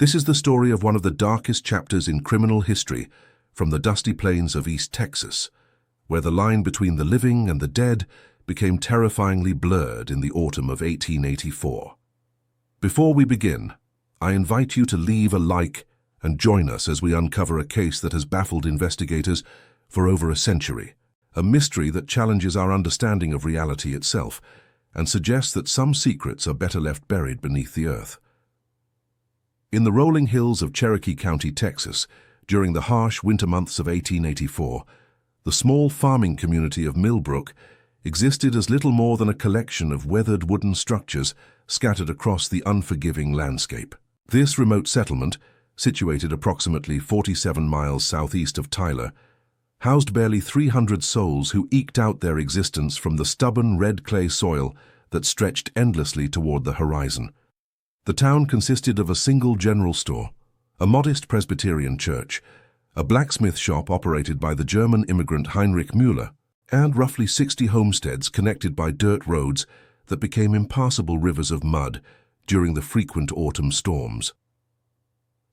This is the story of one of the darkest chapters in criminal history from the dusty plains of East Texas, where the line between the living and the dead became terrifyingly blurred in the autumn of 1884. Before we begin, I invite you to leave a like and join us as we uncover a case that has baffled investigators for over a century, a mystery that challenges our understanding of reality itself and suggests that some secrets are better left buried beneath the earth. In the rolling hills of Cherokee County, Texas, during the harsh winter months of 1884, the small farming community of Millbrook existed as little more than a collection of weathered wooden structures scattered across the unforgiving landscape. This remote settlement, situated approximately 47 miles southeast of Tyler, housed barely 300 souls who eked out their existence from the stubborn red clay soil that stretched endlessly toward the horizon. The town consisted of a single general store, a modest Presbyterian church, a blacksmith shop operated by the German immigrant Heinrich Müller, and roughly 60 homesteads connected by dirt roads that became impassable rivers of mud during the frequent autumn storms.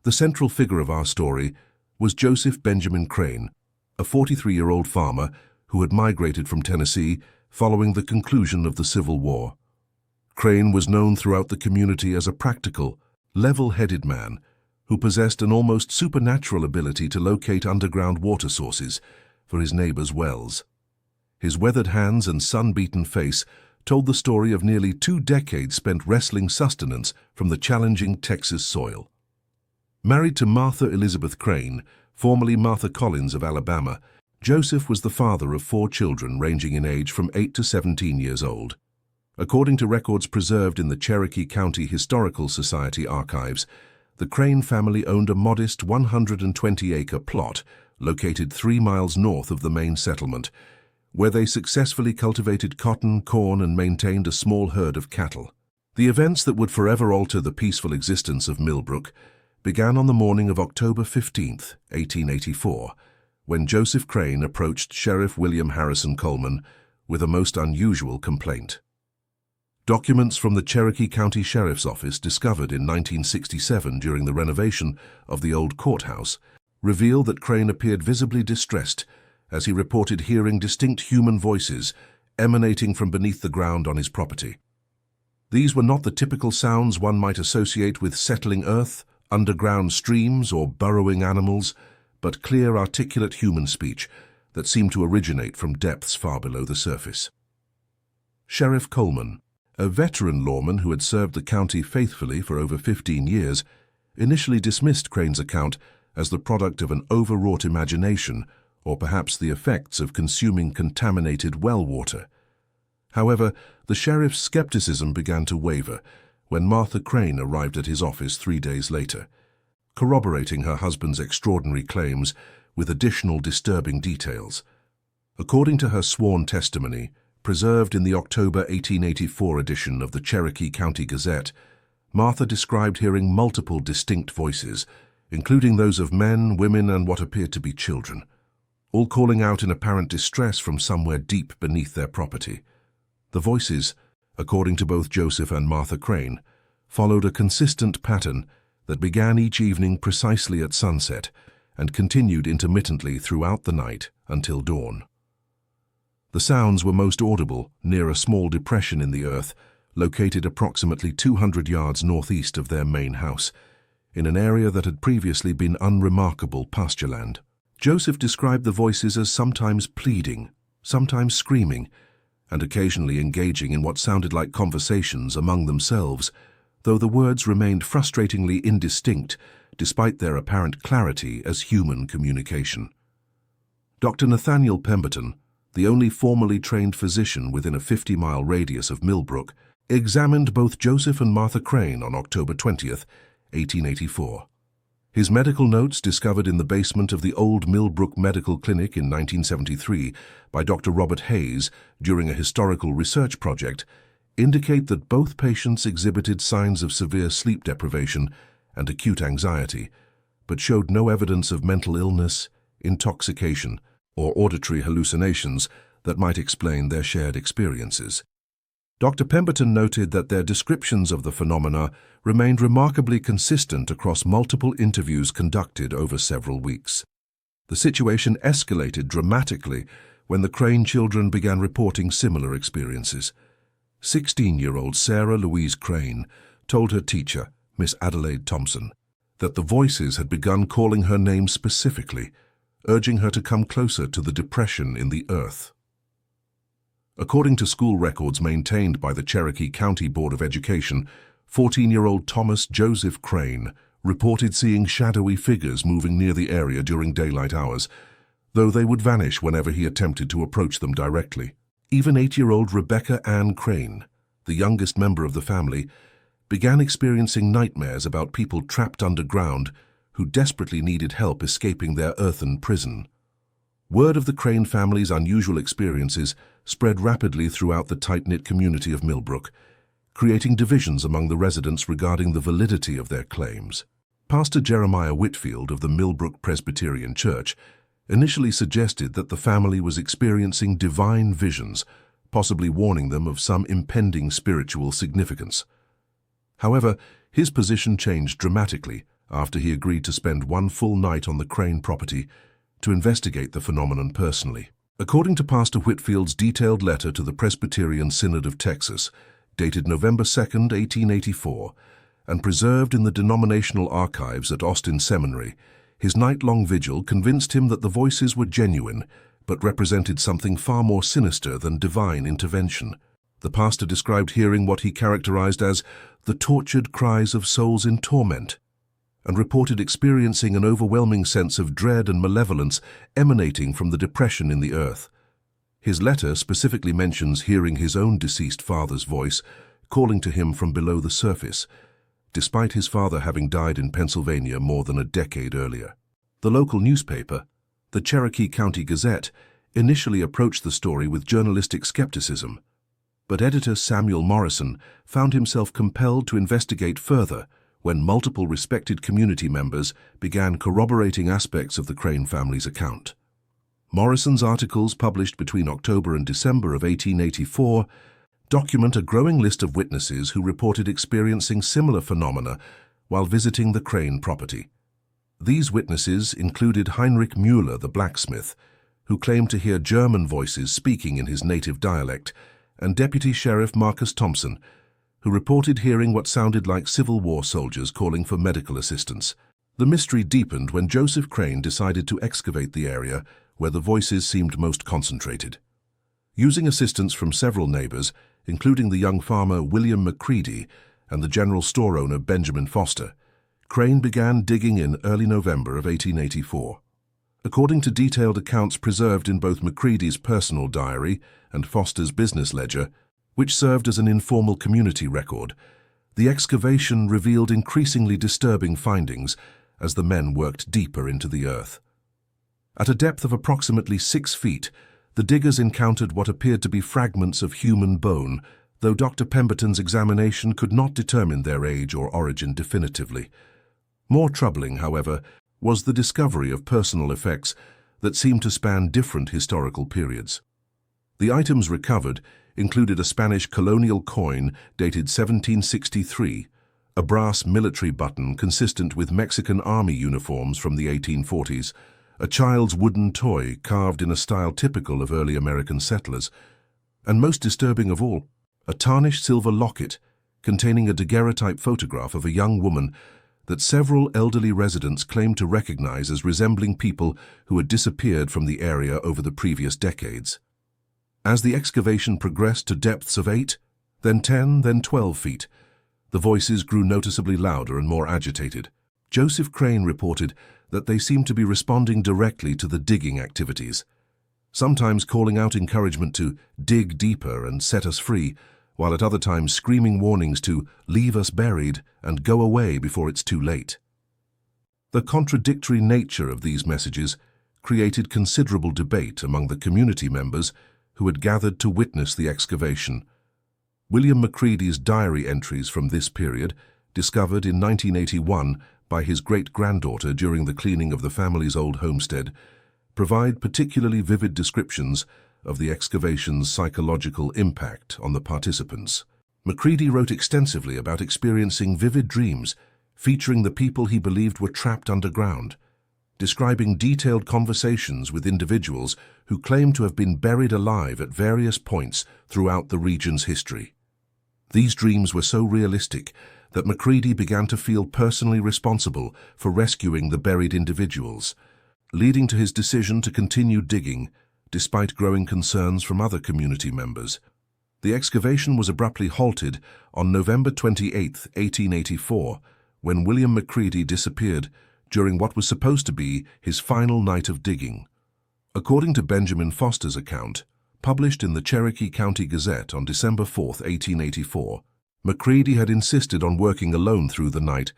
The central figure of our story was Joseph Benjamin Crane, a 43-year-old farmer who had migrated from Tennessee following the conclusion of the Civil War. Crane was known throughout the community as a practical, level-headed man who possessed an almost supernatural ability to locate underground water sources for his neighbors' wells. His weathered hands and sun-beaten face told the story of nearly 2 decades spent wresting sustenance from the challenging Texas soil. Married to Martha Elizabeth Crane, formerly Martha Collins of Alabama, Joseph was the father of 4 children ranging in age from 8 to 17 years old. According to records preserved in the Cherokee County Historical Society archives, the Crane family owned a modest 120-acre plot located 3 miles north of the main settlement, where they successfully cultivated cotton, corn, and maintained a small herd of cattle. The events that would forever alter the peaceful existence of Millbrook began on the morning of October 15, 1884, when Joseph Crane approached Sheriff William Harrison Coleman with a most unusual complaint. Documents from the Cherokee County Sheriff's Office discovered in 1967 during the renovation of the old courthouse reveal that Crane appeared visibly distressed as he reported hearing distinct human voices emanating from beneath the ground on his property. These were not the typical sounds one might associate with settling earth, underground streams, or burrowing animals, but clear, articulate human speech that seemed to originate from depths far below the surface. Sheriff Coleman, a veteran lawman who had served the county faithfully for over 15 years, initially dismissed Crane's account as the product of an overwrought imagination or perhaps the effects of consuming contaminated well water. However, the sheriff's skepticism began to waver when Martha Crane arrived at his office 3 days later, corroborating her husband's extraordinary claims with additional disturbing details. According to her sworn testimony, preserved in the October 1884 edition of the Cherokee County Gazette, Martha described hearing multiple distinct voices, including those of men, women, and what appeared to be children, all calling out in apparent distress from somewhere deep beneath their property. The voices, according to both Joseph and Martha Crane, followed a consistent pattern that began each evening precisely at sunset and continued intermittently throughout the night until dawn. The sounds were most audible near a small depression in the earth located approximately 200 yards northeast of their main house, in an area that had previously been unremarkable pastureland. Joseph described the voices as sometimes pleading, sometimes screaming, and occasionally engaging in what sounded like conversations among themselves, though the words remained frustratingly indistinct despite their apparent clarity as human communication. Dr. Nathaniel Pemberton, the only formally trained physician within a 50-mile radius of Millbrook, examined both Joseph and Martha Crane on October 20, 1884. His medical notes, discovered in the basement of the old Millbrook Medical Clinic in 1973 by Dr. Robert Hayes during a historical research project, indicate that both patients exhibited signs of severe sleep deprivation and acute anxiety, but showed no evidence of mental illness, intoxication, or auditory hallucinations that might explain their shared experiences. Dr. Pemberton noted that their descriptions of the phenomena remained remarkably consistent across multiple interviews conducted over several weeks. The situation escalated dramatically when the Crane children began reporting similar experiences. 16-year-old Sarah Louise Crane told her teacher, Miss Adelaide Thompson, that the voices had begun calling her name specifically, urging her to come closer to the depression in the earth. According to school records maintained by the Cherokee County Board of Education, 14-year-old Thomas Joseph Crane reported seeing shadowy figures moving near the area during daylight hours, though they would vanish whenever he attempted to approach them directly. Even 8-year-old Rebecca Ann Crane, the youngest member of the family, began experiencing nightmares about people trapped underground who desperately needed help escaping their earthen prison. Word of the Crane family's unusual experiences spread rapidly throughout the tight-knit community of Millbrook, creating divisions among the residents regarding the validity of their claims. Pastor Jeremiah Whitfield of the Millbrook Presbyterian Church initially suggested that the family was experiencing divine visions, possibly warning them of some impending spiritual significance. However, his position changed dramatically after he agreed to spend one full night on the Crane property to investigate the phenomenon personally. According to Pastor Whitfield's detailed letter to the Presbyterian Synod of Texas, dated November 2, 1884, and preserved in the denominational archives at Austin Seminary, his night-long vigil convinced him that the voices were genuine, but represented something far more sinister than divine intervention. The pastor described hearing what he characterized as the tortured cries of souls in torment, and reported experiencing an overwhelming sense of dread and malevolence emanating from the depression in the earth. His letter specifically mentions hearing his own deceased father's voice calling to him from below the surface, despite his father having died in Pennsylvania more than a decade earlier. The local newspaper, the Cherokee County Gazette, initially approached the story with journalistic skepticism, but editor Samuel Morrison found himself compelled to investigate further when multiple respected community members began corroborating aspects of the Crane family's account. Morrison's articles, published between October and December of 1884, document a growing list of witnesses who reported experiencing similar phenomena while visiting the Crane property. These witnesses included Heinrich Müller, the blacksmith, who claimed to hear German voices speaking in his native dialect, and Deputy Sheriff Marcus Thompson, who reported hearing what sounded like Civil War soldiers calling for medical assistance. The mystery deepened when Joseph Crane decided to excavate the area where the voices seemed most concentrated. Using assistance from several neighbors, including the young farmer William McCready and the general store owner Benjamin Foster, Crane began digging in early November of 1884. According to detailed accounts preserved in both McCready's personal diary and Foster's business ledger, which served as an informal community record, the excavation revealed increasingly disturbing findings as the men worked deeper into the earth. At a depth of approximately 6 feet, the diggers encountered what appeared to be fragments of human bone, though Dr. Pemberton's examination could not determine their age or origin definitively. More troubling, however, was the discovery of personal effects that seemed to span different historical periods. The items recovered included a Spanish colonial coin dated 1763, a brass military button consistent with Mexican Army uniforms from the 1840s, a child's wooden toy carved in a style typical of early American settlers, and most disturbing of all, a tarnished silver locket containing a daguerreotype photograph of a young woman that several elderly residents claimed to recognize as resembling people who had disappeared from the area over the previous decades. As the excavation progressed to depths of 8, then 10, then 12 feet, the voices grew noticeably louder and more agitated. Joseph Crane reported that they seemed to be responding directly to the digging activities, sometimes calling out encouragement to dig deeper and set us free, while at other times screaming warnings to leave us buried and go away before it's too late. The contradictory nature of these messages created considerable debate among the community members who had gathered to witness the excavation. William McCready's diary entries from this period, discovered in 1981 by his great-granddaughter during the cleaning of the family's old homestead, provide particularly vivid descriptions of the excavation's psychological impact on the participants. Macready wrote extensively about experiencing vivid dreams featuring the people he believed were trapped underground, describing detailed conversations with individuals who claimed to have been buried alive at various points throughout the region's history. These dreams were so realistic that Macready began to feel personally responsible for rescuing the buried individuals, leading to his decision to continue digging despite growing concerns from other community members. The excavation was abruptly halted on November 28, 1884, when William Macready disappeared during what was supposed to be his final night of digging. According to Benjamin Foster's account, published in the Cherokee County Gazette on December 4, 1884, Macready had insisted on working alone through the night,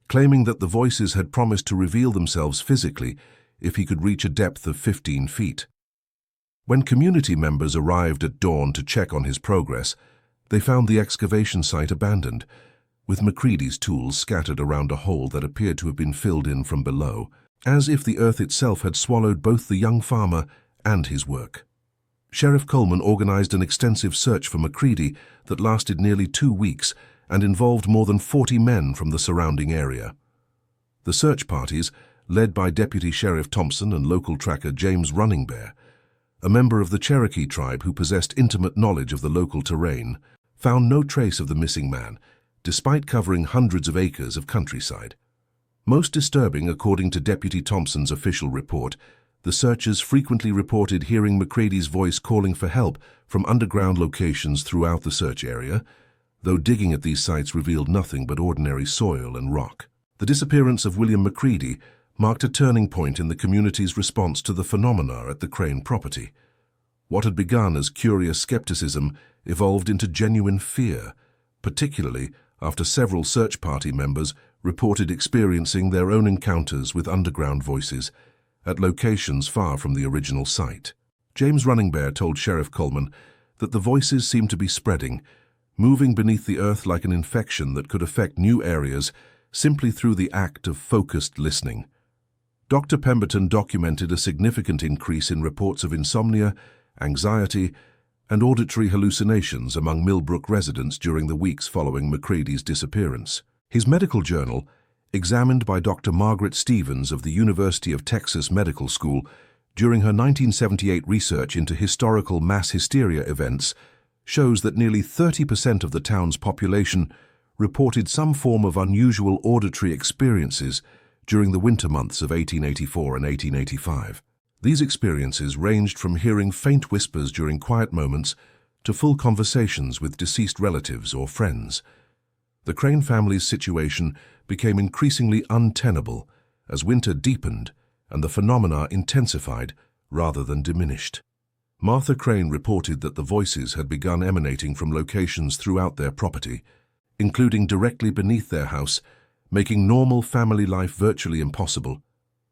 claiming that the voices had promised to reveal themselves physically if he could reach a depth of 15 feet. When community members arrived at dawn to check on his progress, they found the excavation site abandoned, with Macready's tools scattered around a hole that appeared to have been filled in from below, as if the earth itself had swallowed both the young farmer and his work. Sheriff Coleman organized an extensive search for Macready that lasted nearly 2 weeks and involved more than 40 men from the surrounding area. The search parties, led by Deputy Sheriff Thompson and local tracker James Running Bear, a member of the Cherokee tribe who possessed intimate knowledge of the local terrain, found no trace of the missing man, despite covering hundreds of acres of countryside. Most disturbing, according to Deputy Thompson's official report, the searchers frequently reported hearing Macready's voice calling for help from underground locations throughout the search area, though digging at these sites revealed nothing but ordinary soil and rock. The disappearance of William Macready marked a turning point in the community's response to the phenomena at the Crane property. What had begun as curious skepticism evolved into genuine fear, particularly after several search party members reported experiencing their own encounters with underground voices at locations far from the original site. James Running Bear told Sheriff Coleman that the voices seemed to be spreading, moving beneath the earth like an infection that could affect new areas simply through the act of focused listening. Dr. Pemberton documented a significant increase in reports of insomnia, anxiety, and auditory hallucinations among Millbrook residents during the weeks following Macready's disappearance. His medical journal, examined by Dr. Margaret Stevens of the University of Texas Medical School during her 1978 research into historical mass hysteria events, shows that nearly 30% of the town's population reported some form of unusual auditory experiences during the winter months of 1884 and 1885. These experiences ranged from hearing faint whispers during quiet moments to full conversations with deceased relatives or friends. The Crane family's situation became increasingly untenable as winter deepened and the phenomena intensified rather than diminished. Martha Crane reported that the voices had begun emanating from locations throughout their property, including directly beneath their house, making normal family life virtually impossible.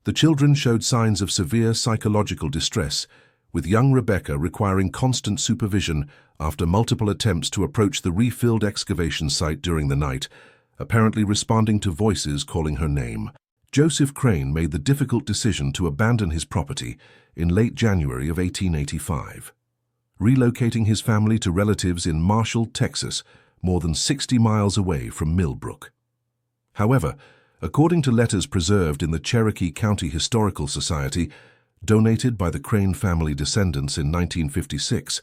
The children showed signs of severe psychological distress, with young Rebecca requiring constant supervision after multiple attempts to approach the refilled excavation site during the night, apparently responding to voices calling her name. Joseph Crane made the difficult decision to abandon his property in late January of 1885, relocating his family to relatives in Marshall, Texas, more than 60 miles away from Millbrook. However, according to letters preserved in the Cherokee County Historical Society, donated by the Crane family descendants in 1956,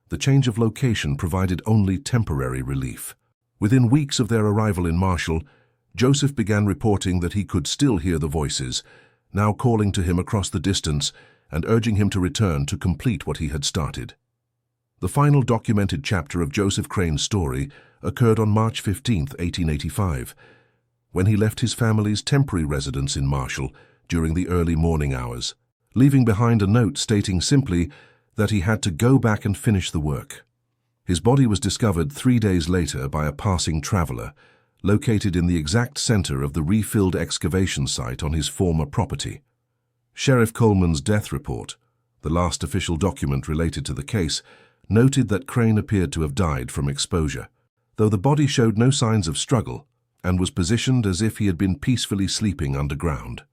the change of location provided only temporary relief. Within weeks of their arrival in Marshall, Joseph began reporting that he could still hear the voices, now calling to him across the distance and urging him to return to complete what he had started. The final documented chapter of Joseph Crane's story occurred on March 15, 1885, when he left his family's temporary residence in Marshall during the early morning hours, leaving behind a note stating simply that he had to go back and finish the work. His body was discovered 3 days later by a passing traveler, located in the exact center of the refilled excavation site on his former property. Sheriff Coleman's death report, the last official document related to the case, noted that Crane appeared to have died from exposure, though the body showed no signs of struggle and was positioned as if he had been peacefully sleeping underground.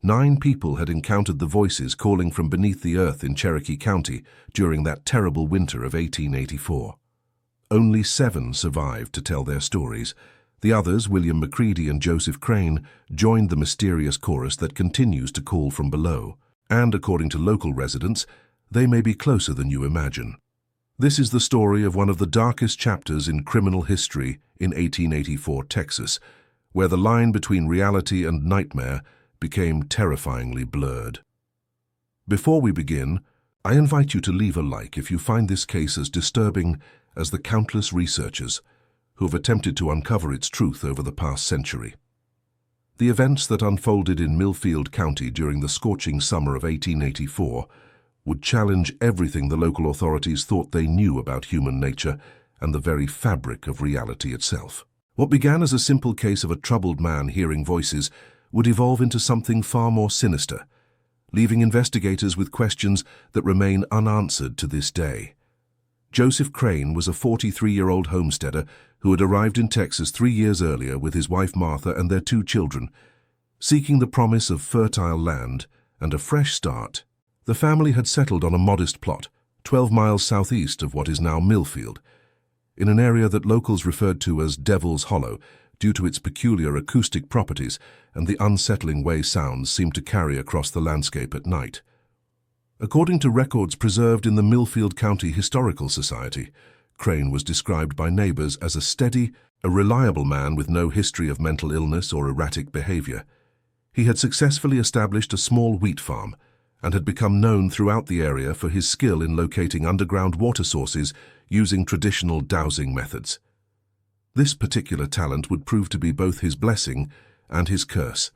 9 people had encountered the voices calling from beneath the earth in Cherokee County during that terrible winter of 1884. Only 7 survived to tell their stories. The others, William Macready and Joseph Crane, joined the mysterious chorus that continues to call from below. And according to local residents, they may be closer than you imagine. This is the story of one of the darkest chapters in criminal history in 1884 Texas, where the line between reality and nightmare became terrifyingly blurred. Before we begin, I invite you to leave a like if you find this case as disturbing as the countless researchers who have attempted to uncover its truth over the past century. The events that unfolded in Millfield County during the scorching summer of 1884 would challenge everything the local authorities thought they knew about human nature and the very fabric of reality itself. What began as a simple case of a troubled man hearing voices would evolve into something far more sinister, leaving investigators with questions that remain unanswered to this day. Joseph Crane was a 43-year-old homesteader who had arrived in Texas 3 years earlier with his wife Martha and their 2 children. Seeking the promise of fertile land and a fresh start, the family had settled on a modest plot, 12 miles southeast of what is now Millfield, in an area that locals referred to as Devil's Hollow due to its peculiar acoustic properties and the unsettling way sounds seemed to carry across the landscape at night. According to records preserved in the Millfield County Historical Society, Crane was described by neighbors as a steady, reliable man with no history of mental illness or erratic behavior. He had successfully established a small wheat farm and had become known throughout the area for his skill in locating underground water sources using traditional dowsing methods. This particular talent would prove to be both his blessing and his curse.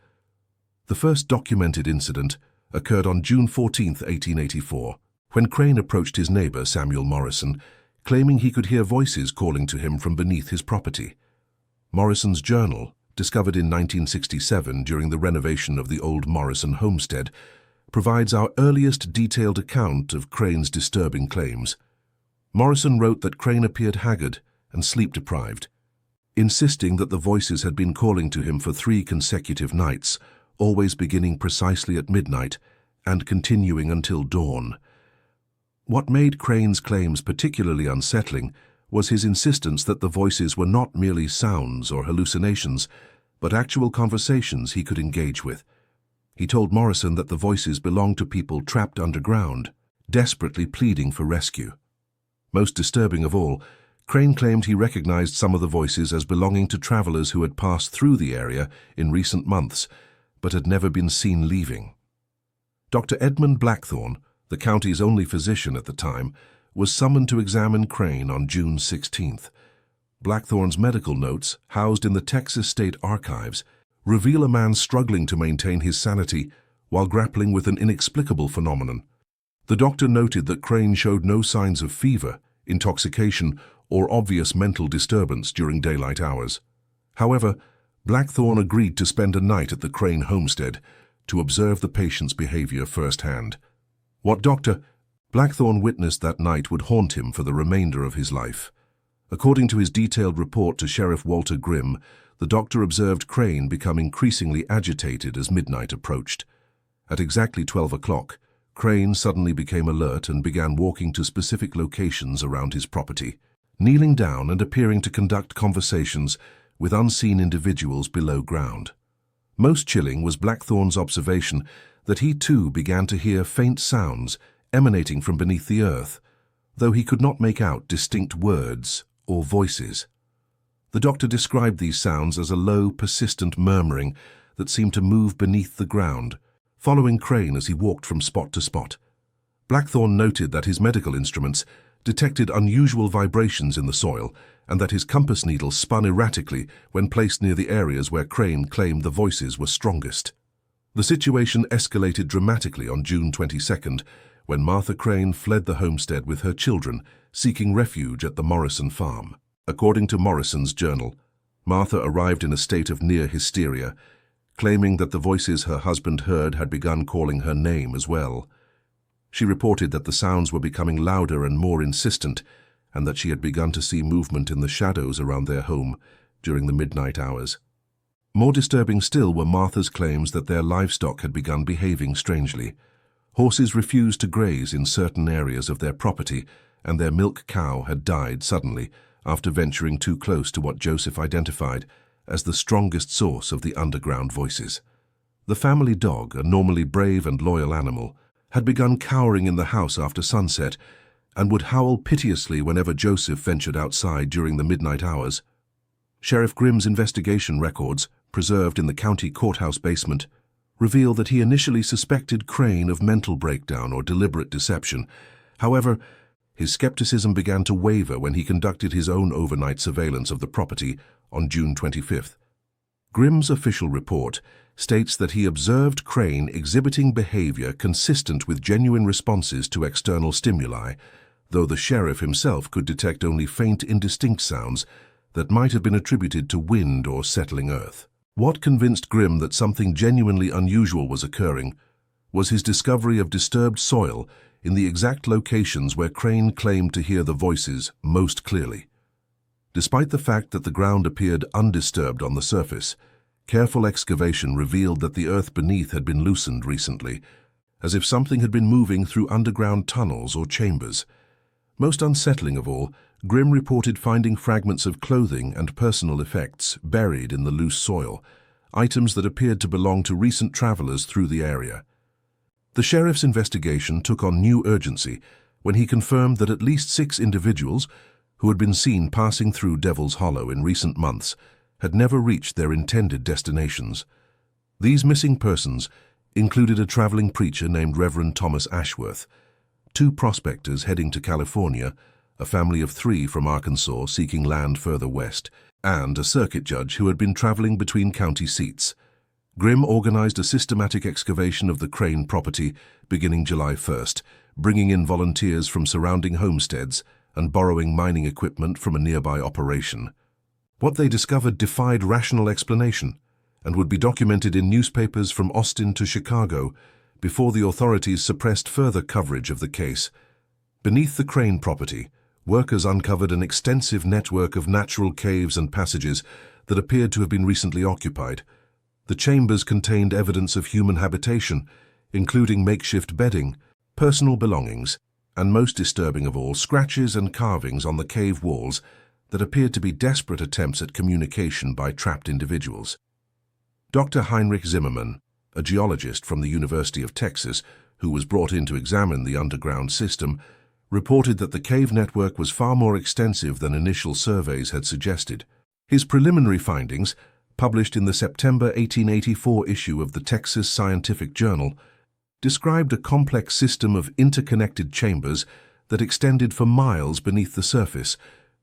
The first documented incident occurred on June 14, 1884, when Crane approached his neighbor Samuel Morrison, claiming he could hear voices calling to him from beneath his property. Morrison's journal, discovered in 1967 during the renovation of the old Morrison homestead, provides our earliest detailed account of Crane's disturbing claims. Morrison wrote that Crane appeared haggard and sleep-deprived, insisting that the voices had been calling to him for 3 consecutive nights, always beginning precisely at midnight and continuing until dawn. What made Crane's claims particularly unsettling was his insistence that the voices were not merely sounds or hallucinations, but actual conversations he could engage with. He told Morrison that the voices belonged to people trapped underground, desperately pleading for rescue. Most disturbing of all, Crane claimed he recognized some of the voices as belonging to travelers who had passed through the area in recent months, but had never been seen leaving. Dr. Edmund Blackthorne, the county's only physician at the time, was summoned to examine Crane on June 16th. Blackthorne's medical notes, housed in the Texas State Archives, reveal a man struggling to maintain his sanity while grappling with an inexplicable phenomenon. The doctor noted that Crane showed no signs of fever, intoxication, or obvious mental disturbance during daylight hours. However, Blackthorne agreed to spend a night at the Crane homestead to observe the patient's behavior firsthand. What Dr. Blackthorne witnessed that night would haunt him for the remainder of his life. According to his detailed report to Sheriff Walter Grimm, the doctor observed Crane become increasingly agitated as midnight approached. At exactly 12 o'clock, Crane suddenly became alert and began walking to specific locations around his property, kneeling down and appearing to conduct conversations with unseen individuals below ground. Most chilling was Blackthorne's observation that he too began to hear faint sounds emanating from beneath the earth, though he could not make out distinct words or voices. The doctor described these sounds as a low, persistent murmuring that seemed to move beneath the ground, following Crane as he walked from spot to spot. Blackthorne noted that his medical instruments detected unusual vibrations in the soil and that his compass needle spun erratically when placed near the areas where Crane claimed the voices were strongest. The situation escalated dramatically on June 22nd, when Martha Crane fled the homestead with her children, seeking refuge at the Morrison farm. According to Morrison's journal, Martha arrived in a state of near hysteria, claiming that the voices her husband heard had begun calling her name as well. She reported that the sounds were becoming louder and more insistent, and that she had begun to see movement in the shadows around their home during the midnight hours. More disturbing still were Martha's claims that their livestock had begun behaving strangely. Horses refused to graze in certain areas of their property, and their milk cow had died suddenly after venturing too close to what Joseph identified as the strongest source of the underground voices. The family dog, a normally brave and loyal animal, had begun cowering in the house after sunset and would howl piteously whenever Joseph ventured outside during the midnight hours. Sheriff Grimm's investigation records, preserved in the county courthouse basement, reveal that he initially suspected Crane of mental breakdown or deliberate deception. However, his skepticism began to waver when he conducted his own overnight surveillance of the property on June 25th. Grimm's official report states that he observed Crane exhibiting behavior consistent with genuine responses to external stimuli, though the sheriff himself could detect only faint, indistinct sounds that might have been attributed to wind or settling earth. What convinced Grimm that something genuinely unusual was occurring was his discovery of disturbed soil in the exact locations where Crane claimed to hear the voices most clearly. Despite the fact that the ground appeared undisturbed on the surface, careful excavation revealed that the earth beneath had been loosened recently, as if something had been moving through underground tunnels or chambers. Most unsettling of all, Grimm reported finding fragments of clothing and personal effects buried in the loose soil, items that appeared to belong to recent travelers through the area. The sheriff's investigation took on new urgency when he confirmed that at least 6 individuals who had been seen passing through Devil's Hollow in recent months had never reached their intended destinations. These missing persons included a traveling preacher named Reverend Thomas Ashworth, 2 prospectors heading to California, a family of 3 from Arkansas seeking land further west, and a circuit judge who had been traveling between county seats. Grimm organized a systematic excavation of the Crane property beginning July 1st, bringing in volunteers from surrounding homesteads and borrowing mining equipment from a nearby operation. What they discovered defied rational explanation and would be documented in newspapers from Austin to Chicago before the authorities suppressed further coverage of the case. Beneath the Crane property, workers uncovered an extensive network of natural caves and passages that appeared to have been recently occupied. The chambers contained evidence of human habitation, including makeshift bedding, personal belongings, and most disturbing of all, scratches and carvings on the cave walls that appeared to be desperate attempts at communication by trapped individuals. Dr. Heinrich Zimmermann, a geologist from the University of Texas who was brought in to examine the underground system, reported that the cave network was far more extensive than initial surveys had suggested. His preliminary findings, published in the September 1884 issue of the Texas Scientific Journal, described a complex system of interconnected chambers that extended for miles beneath the surface,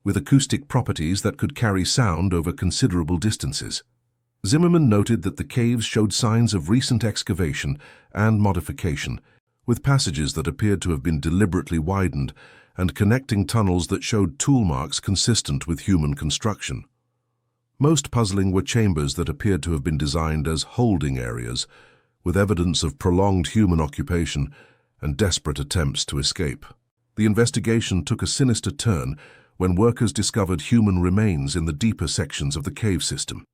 with acoustic properties that could carry sound over considerable distances. Zimmermann noted that the caves showed signs of recent excavation and modification, with passages that appeared to have been deliberately widened and connecting tunnels that showed tool marks consistent with human construction. Most puzzling were chambers that appeared to have been designed as holding areas, with evidence of prolonged human occupation and desperate attempts to escape. The investigation took a sinister turn when workers discovered human remains in the deeper sections of the cave system.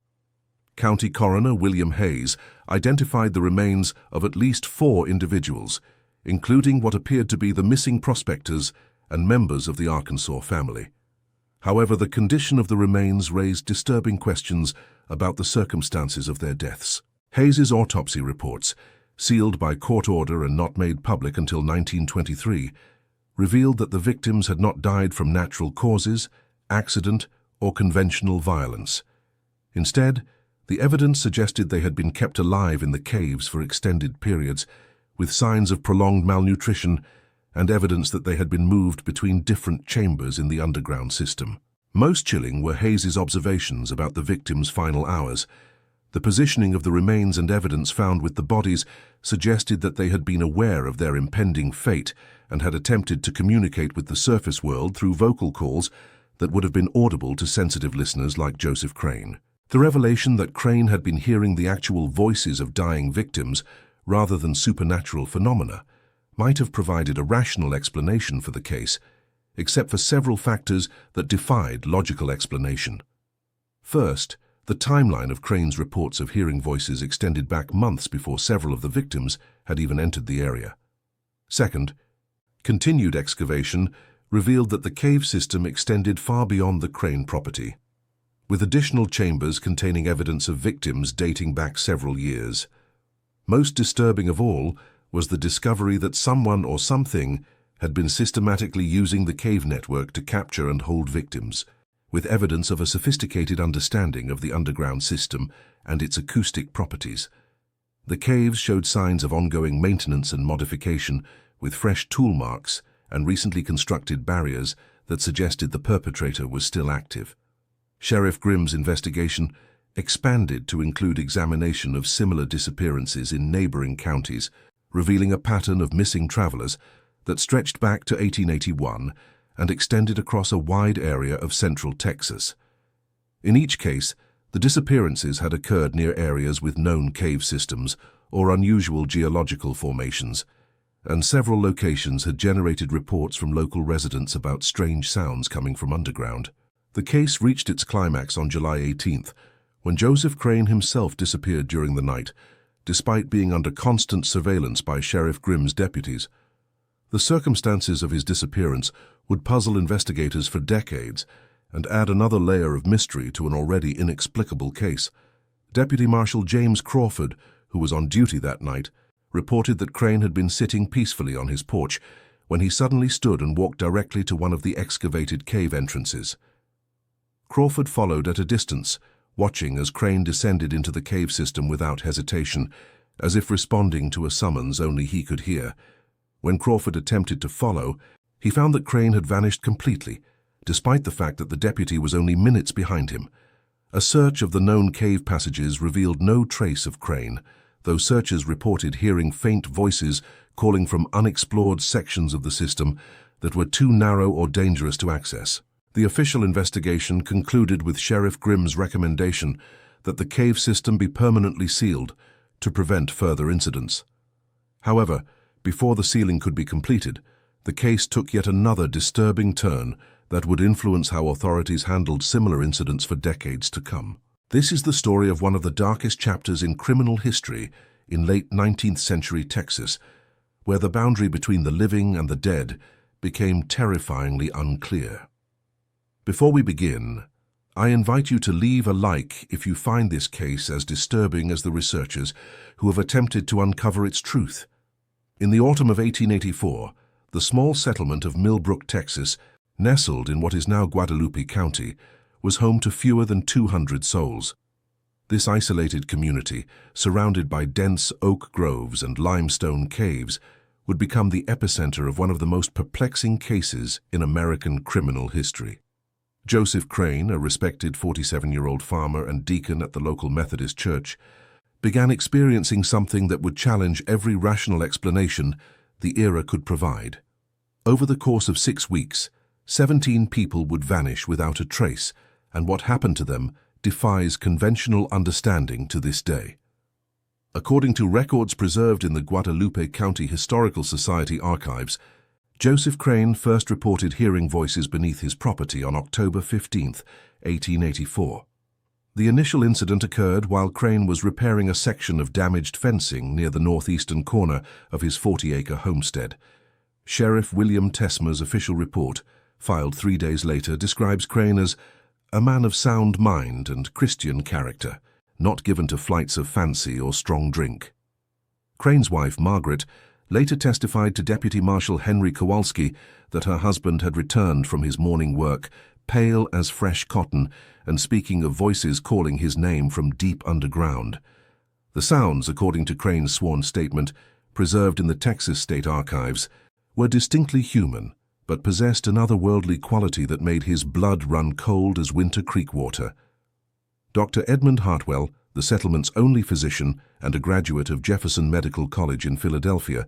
County Coroner William Hayes identified the remains of at least 4 individuals, including what appeared to be the missing prospectors and members of the Arkansas family. However, the condition of the remains raised disturbing questions about the circumstances of their deaths. Hayes's autopsy reports, sealed by court order and not made public until 1923, revealed that the victims had not died from natural causes, accident, or conventional violence. Instead, the evidence suggested they had been kept alive in the caves for extended periods, with signs of prolonged malnutrition and evidence that they had been moved between different chambers in the underground system. Most chilling were Hayes's observations about the victims' final hours. The positioning of the remains and evidence found with the bodies suggested that they had been aware of their impending fate and had attempted to communicate with the surface world through vocal calls that would have been audible to sensitive listeners like Joseph Crane. The revelation that Crane had been hearing the actual voices of dying victims rather than supernatural phenomena might have provided a rational explanation for the case, except for several factors that defied logical explanation. First, The timeline of Crane's reports of hearing voices extended back months before several of the victims had even entered the area. Second, continued excavation revealed that the cave system extended far beyond the Crane property, with additional chambers containing evidence of victims dating back several years. Most disturbing of all was the discovery that someone or something had been systematically using the cave network to capture and hold victims, with evidence of a sophisticated understanding of the underground system and its acoustic properties. The caves showed signs of ongoing maintenance and modification, with fresh tool marks and recently constructed barriers that suggested the perpetrator was still active. Sheriff Grimm's investigation expanded to include examination of similar disappearances in neighboring counties, revealing a pattern of missing travelers that stretched back to 1881 and extended across a wide area of central Texas. In each case, the disappearances had occurred near areas with known cave systems or unusual geological formations, and several locations had generated reports from local residents about strange sounds coming from underground. The case reached its climax on July 18th, when Joseph Crane himself disappeared during the night, despite being under constant surveillance by Sheriff Grimm's deputies. The circumstances of his disappearance would puzzle investigators for decades and add another layer of mystery to an already inexplicable case. Deputy Marshal James Crawford, who was on duty that night, reported that Crane had been sitting peacefully on his porch when he suddenly stood and walked directly to one of the excavated cave entrances. Crawford followed at a distance, watching as Crane descended into the cave system without hesitation, as if responding to a summons only he could hear. When Crawford attempted to follow, he found that Crane had vanished completely, despite the fact that the deputy was only minutes behind him. A search of the known cave passages revealed no trace of Crane, though searchers reported hearing faint voices calling from unexplored sections of the system that were too narrow or dangerous to access. The official investigation concluded with Sheriff Grimm's recommendation that the cave system be permanently sealed to prevent further incidents. However, before the sealing could be completed, the case took yet another disturbing turn that would influence how authorities handled similar incidents for decades to come. This is the story of one of the darkest chapters in criminal history in late 19th century Texas, where the boundary between the living and the dead became terrifyingly unclear. Before we begin, I invite you to leave a like if you find this case as disturbing as the researchers who have attempted to uncover its truth. In the autumn of 1884, the small settlement of Millbrook, Texas, nestled in what is now Guadalupe County, was home to fewer than 200 souls. This isolated community, surrounded by dense oak groves and limestone caves, would become the epicenter of one of the most perplexing cases in American criminal history. Joseph Crane, a respected 47-year-old farmer and deacon at the local Methodist church, began experiencing something that would challenge every rational explanation the era could provide. Over the course of 6 weeks, 17 people would vanish without a trace, and what happened to them defies conventional understanding to this day. According to records preserved in the Guadalupe County Historical Society archives, Joseph Crane first reported hearing voices beneath his property on October 15, 1884. The initial incident occurred while Crane was repairing a section of damaged fencing near the northeastern corner of his 40-acre homestead. Sheriff William Tesmer's official report, filed 3 days later, describes Crane as a man of sound mind and Christian character, not given to flights of fancy or strong drink. Crane's wife, Margaret, later testified to Deputy Marshal Henry Kowalski that her husband had returned from his morning work, pale as fresh cotton, and speaking of voices calling his name from deep underground. The sounds, according to Crane's sworn statement, preserved in the Texas State Archives, were distinctly human, but possessed an otherworldly quality that made his blood run cold as winter creek water. Dr. Edmund Hartwell, the settlement's only physician and a graduate of Jefferson Medical College in Philadelphia,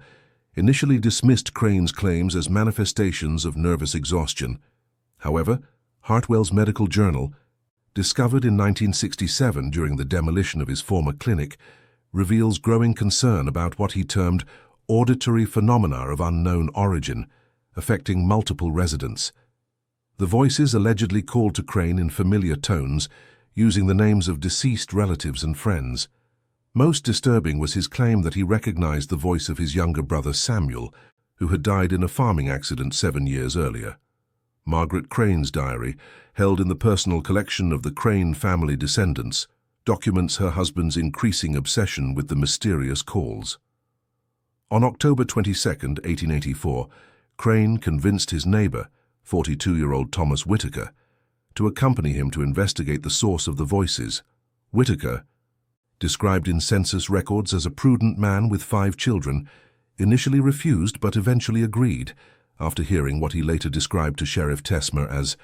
initially dismissed Crane's claims as manifestations of nervous exhaustion. However, Hartwell's medical journal, discovered in 1967 during the demolition of his former clinic, reveals growing concern about what he termed auditory phenomena of unknown origin, affecting multiple residents. The voices allegedly called to Crane in familiar tones, using the names of deceased relatives and friends. Most disturbing was his claim that he recognized the voice of his younger brother Samuel, who had died in a farming accident 7 years earlier. Margaret Crane's diary, held in the personal collection of the Crane family descendants, documents her husband's increasing obsession with the mysterious calls. On October 22, 1884, Crane convinced his neighbor, 42-year-old Thomas Whitaker, to accompany him to investigate the source of the voices. Whitaker, described in census records as a prudent man with 5 children, initially refused but eventually agreed, after hearing what he later described to Sheriff Tesmer as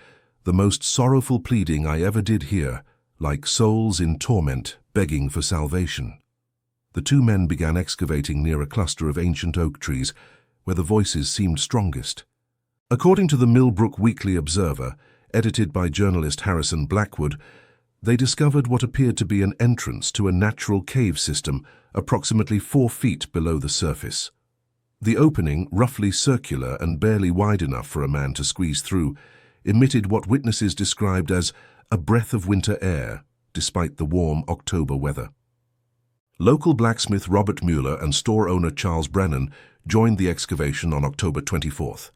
the most sorrowful pleading I ever did hear, like souls in torment begging for salvation. The two men began excavating near a cluster of ancient oak trees where the voices seemed strongest. According to the Millbrook Weekly Observer, edited by journalist Harrison Blackwood, they discovered what appeared to be an entrance to a natural cave system approximately 4 feet below the surface. The opening, roughly circular and barely wide enough for a man to squeeze through, emitted what witnesses described as a breath of winter air, despite the warm October weather. Local blacksmith Robert Mueller and store owner Charles Brennan joined the excavation on October 24th.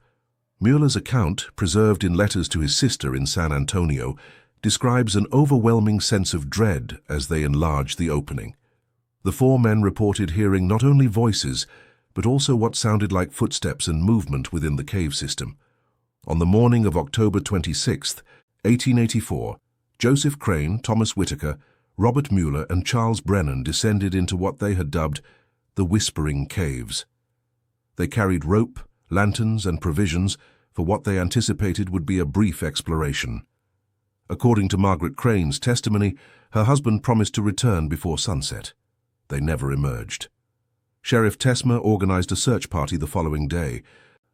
Mueller's account, preserved in letters to his sister in San Antonio, describes an overwhelming sense of dread as they enlarged the opening. The 4 men reported hearing not only voices, but also what sounded like footsteps and movement within the cave system. On the morning of October 26, 1884, Joseph Crane, Thomas Whitaker, Robert Mueller and Charles Brennan descended into what they had dubbed the Whispering Caves. They carried rope, lanterns and provisions for what they anticipated would be a brief exploration. According to Margaret Crane's testimony, her husband promised to return before sunset. They never emerged. Sheriff Tesmer organized a search party the following day,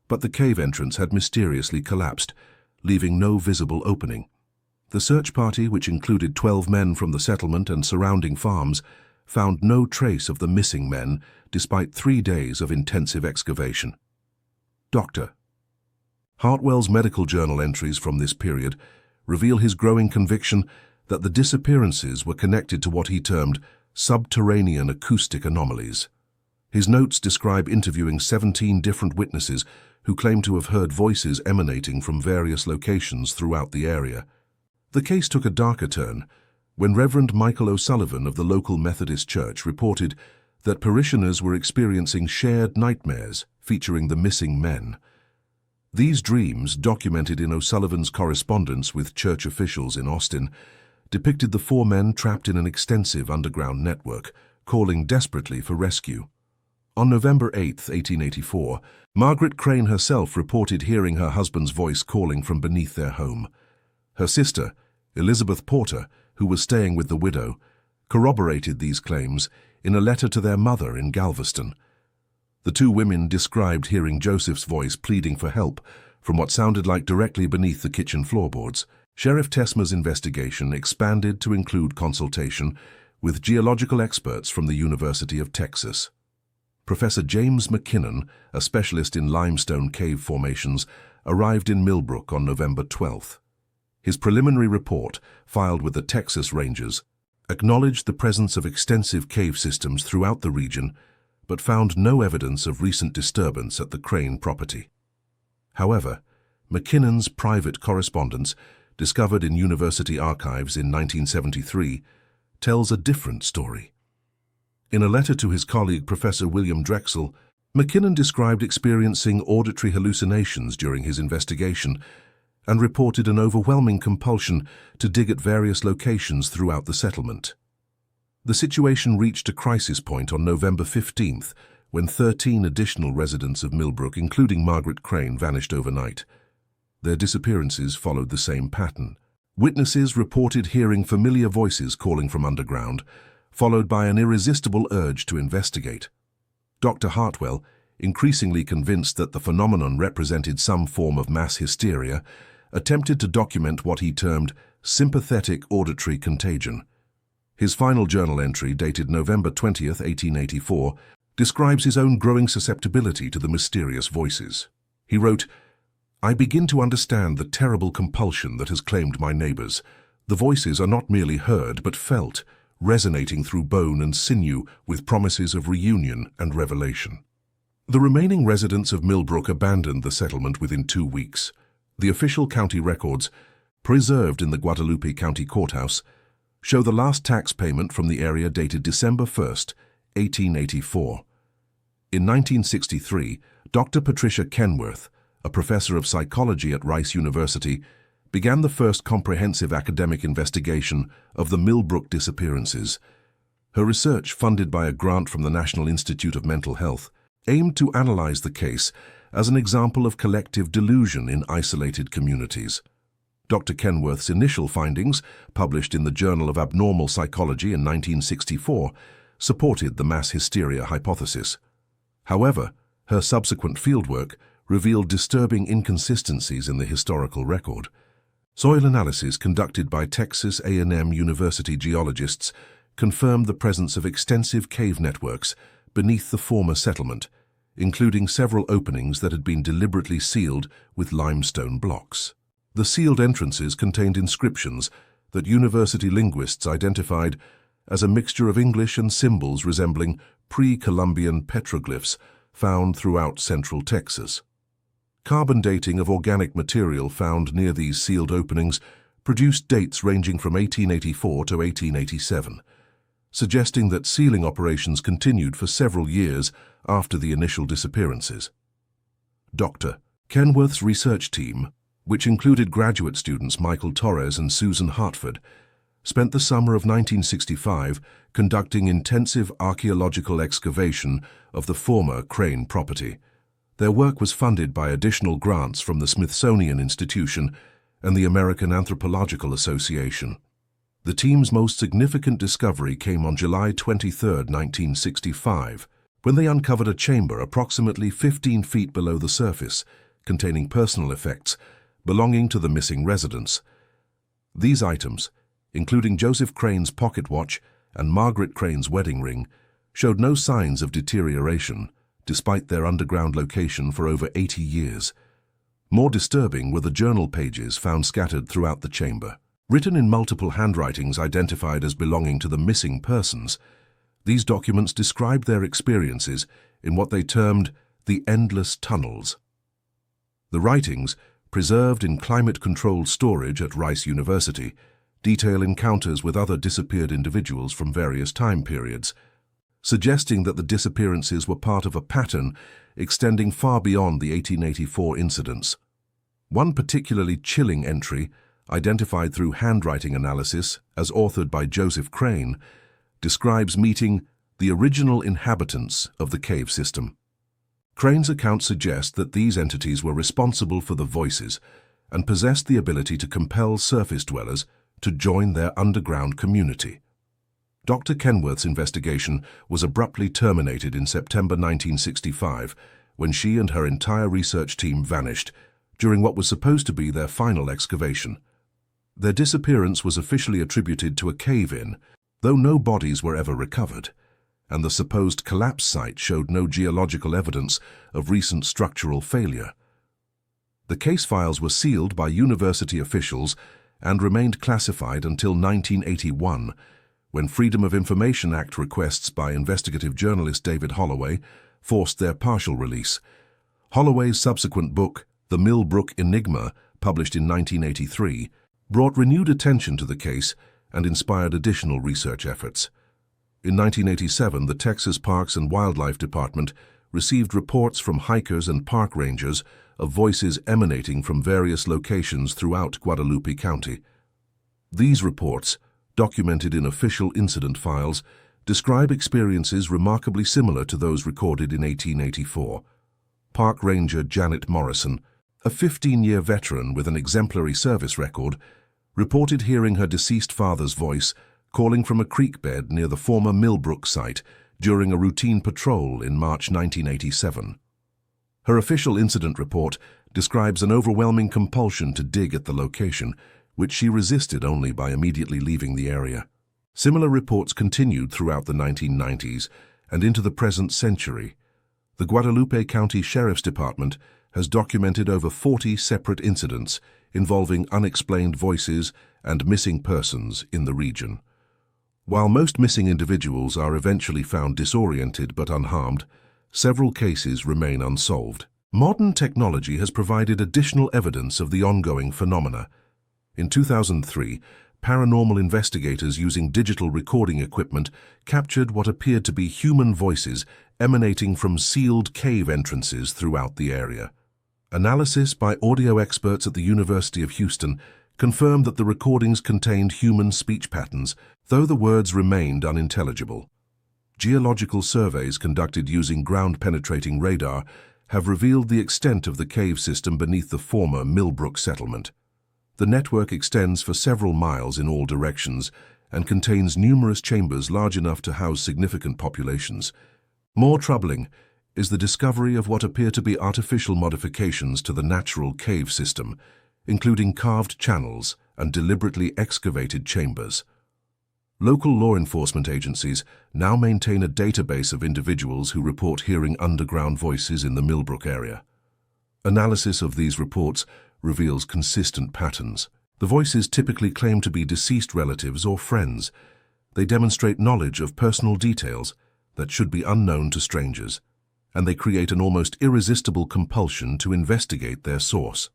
but the cave entrance had mysteriously collapsed, leaving no visible opening. The search party, which included 12 men from the settlement and surrounding farms, found no trace of the missing men despite 3 days of intensive excavation. Dr. Hartwell's medical journal entries from this period reveal his growing conviction that the disappearances were connected to what he termed subterranean acoustic anomalies. His notes describe interviewing 17 different witnesses who claimed to have heard voices emanating from various locations throughout the area. The case took a darker turn when Reverend Michael O'Sullivan of the local Methodist Church reported that parishioners were experiencing shared nightmares featuring the missing men. These dreams, documented in O'Sullivan's correspondence with church officials in Austin, depicted the 4 men trapped in an extensive underground network, calling desperately for rescue. On November 8, 1884, Margaret Crane herself reported hearing her husband's voice calling from beneath their home. Her sister, Elizabeth Porter, who was staying with the widow, corroborated these claims in a letter to their mother in Galveston. The 2 women described hearing Joseph's voice pleading for help from what sounded like directly beneath the kitchen floorboards. Sheriff Tesmer's investigation expanded to include consultation with geological experts from the University of Texas. Professor James McKinnon, a specialist in limestone cave formations, arrived in Millbrook on November 12th. His preliminary report, filed with the Texas Rangers, acknowledged the presence of extensive cave systems throughout the region, but found no evidence of recent disturbance at the Crane property. However, McKinnon's private correspondence, discovered in university archives in 1973, tells a different story. In a letter to his colleague Professor William Drexel, McKinnon described experiencing auditory hallucinations during his investigation and reported an overwhelming compulsion to dig at various locations throughout the settlement. The situation reached a crisis point on November 15th, when 13 additional residents of Millbrook, including Margaret Crane, vanished overnight. Their disappearances followed the same pattern. Witnesses reported hearing familiar voices calling from underground, followed by an irresistible urge to investigate. Dr. Hartwell, increasingly convinced that the phenomenon represented some form of mass hysteria, attempted to document what he termed sympathetic auditory contagion. His final journal entry, dated November 20, 1884, describes his own growing susceptibility to the mysterious voices. He wrote, "I begin to understand the terrible compulsion that has claimed my neighbors, The voices are not merely heard but felt, resonating through bone and sinew with promises of reunion and revelation. The remaining residents of Millbrook abandoned the settlement within 2 weeks. The official county records, preserved in the Guadalupe County Courthouse, show the last tax payment from the area dated December 1st, 1884. In 1963, Dr. Patricia Kenworth, a professor of psychology at Rice University, began the first comprehensive academic investigation of the Millbrook disappearances. Her research, funded by a grant from the National Institute of Mental Health, aimed to analyze the case as an example of collective delusion in isolated communities. Dr. Kenworth's initial findings, published in the Journal of Abnormal Psychology in 1964, supported the mass hysteria hypothesis. However, her subsequent fieldwork revealed disturbing inconsistencies in the historical record. Soil analysis conducted by Texas A&M University geologists confirmed the presence of extensive cave networks beneath the former settlement, including several openings that had been deliberately sealed with limestone blocks. The sealed entrances contained inscriptions that university linguists identified as a mixture of English and symbols resembling pre-Columbian petroglyphs found throughout central Texas. Carbon dating of organic material found near these sealed openings produced dates ranging from 1884 to 1887, suggesting that sealing operations continued for several years after the initial disappearances. Dr. Kenworth's research team, which included graduate students Michael Torres and Susan Hartford, spent the summer of 1965 conducting intensive archaeological excavation of the former Crane property. Their work was funded by additional grants from the Smithsonian Institution and the American Anthropological Association. The team's most significant discovery came on July 23, 1965, when they uncovered a chamber approximately 15 feet below the surface, containing personal effects belonging to the missing residents. These items, including Joseph Crane's pocket watch and Margaret Crane's wedding ring, showed no signs of deterioration, despite their underground location for over 80 years. More disturbing were the journal pages found scattered throughout the chamber. Written in multiple handwritings identified as belonging to the missing persons, these documents described their experiences in what they termed the endless tunnels. The writings, preserved in climate-controlled storage at Rice University, detail encounters with other disappeared individuals from various time periods, suggesting that the disappearances were part of a pattern extending far beyond the 1884 incidents. One particularly chilling entry, identified through handwriting analysis as authored by Joseph Crane, describes meeting the original inhabitants of the cave system. Crane's account suggests that these entities were responsible for the voices and possessed the ability to compel surface dwellers to join their underground community. Dr. Kenworth's investigation was abruptly terminated in September 1965 when she and her entire research team vanished during what was supposed to be their final excavation. Their disappearance was officially attributed to a cave-in, though no bodies were ever recovered, and the supposed collapse site showed no geological evidence of recent structural failure. The case files were sealed by university officials and remained classified until 1981, when Freedom of Information Act requests by investigative journalist David Holloway forced their partial release. Holloway's subsequent book, The Millbrook Enigma, published in 1983, brought renewed attention to the case and inspired additional research efforts. In 1987, the Texas Parks and Wildlife Department received reports from hikers and park rangers of voices emanating from various locations throughout Guadalupe County. These reports, documented in official incident files, describe experiences remarkably similar to those recorded in 1884. Park Ranger Janet Morrison, a 15-year veteran with an exemplary service record, reported hearing her deceased father's voice calling from a creek bed near the former Millbrook site during a routine patrol in March 1987. Her official incident report describes an overwhelming compulsion to dig at the location, which she resisted only by immediately leaving the area. Similar reports continued throughout the 1990s and into the present century. The Guadalupe County Sheriff's Department has documented over 40 separate incidents involving unexplained voices and missing persons in the region. While most missing individuals are eventually found disoriented but unharmed, several cases remain unsolved. Modern technology has provided additional evidence of the ongoing phenomena. In 2003, paranormal investigators using digital recording equipment captured what appeared to be human voices emanating from sealed cave entrances throughout the area. Analysis by audio experts at the University of Houston confirmed that the recordings contained human speech patterns, though the words remained unintelligible. Geological surveys conducted using ground-penetrating radar have revealed the extent of the cave system beneath the former Millbrook settlement. The network extends for several miles in all directions and contains numerous chambers large enough to house significant populations. More troubling is the discovery of what appear to be artificial modifications to the natural cave system, including carved channels and deliberately excavated chambers. Local law enforcement agencies now maintain a database of individuals who report hearing underground voices in the Millbrook area. Analysis of these reports reveals consistent patterns. The voices typically claim to be deceased relatives or friends. They demonstrate knowledge of personal details that should be unknown to strangers, and they create an almost irresistible compulsion to investigate their source.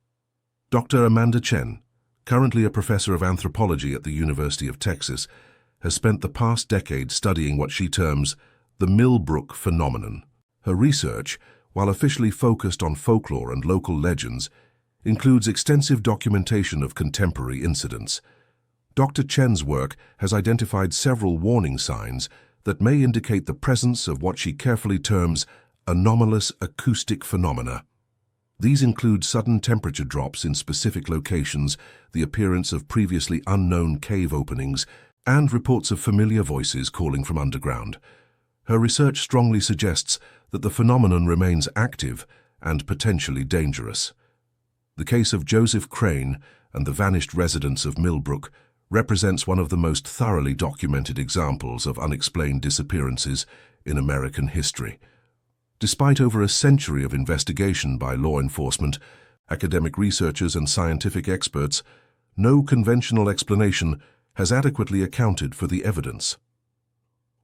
Dr. Amanda Chen, currently a professor of anthropology at the University of Texas, has spent the past decade studying what she terms the Millbrook phenomenon. Her research, while officially focused on folklore and local legends, includes extensive documentation of contemporary incidents. Dr. Chen's work has identified several warning signs that may indicate the presence of what she carefully terms anomalous acoustic phenomena. These include sudden temperature drops in specific locations, the appearance of previously unknown cave openings, and reports of familiar voices calling from underground. Her research strongly suggests that the phenomenon remains active and potentially dangerous. The case of Joseph Crane and the vanished residents of Millbrook represents one of the most thoroughly documented examples of unexplained disappearances in American history. Despite over a century of investigation by law enforcement, academic researchers and scientific experts, no conventional explanation has adequately accounted for the evidence.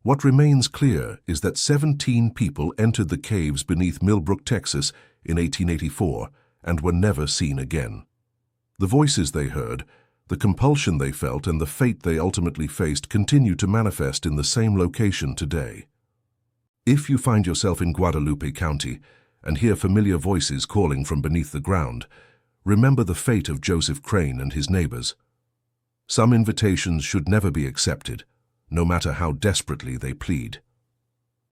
What remains clear is that 17 people entered the caves beneath Millbrook, Texas in 1884 and were never seen again. The voices they heard, the compulsion they felt, and the fate they ultimately faced continue to manifest in the same location today. If you find yourself in Guadalupe County and hear familiar voices calling from beneath the ground, remember the fate of Joseph Crane and his neighbors. Some invitations should never be accepted, no matter how desperately they plead.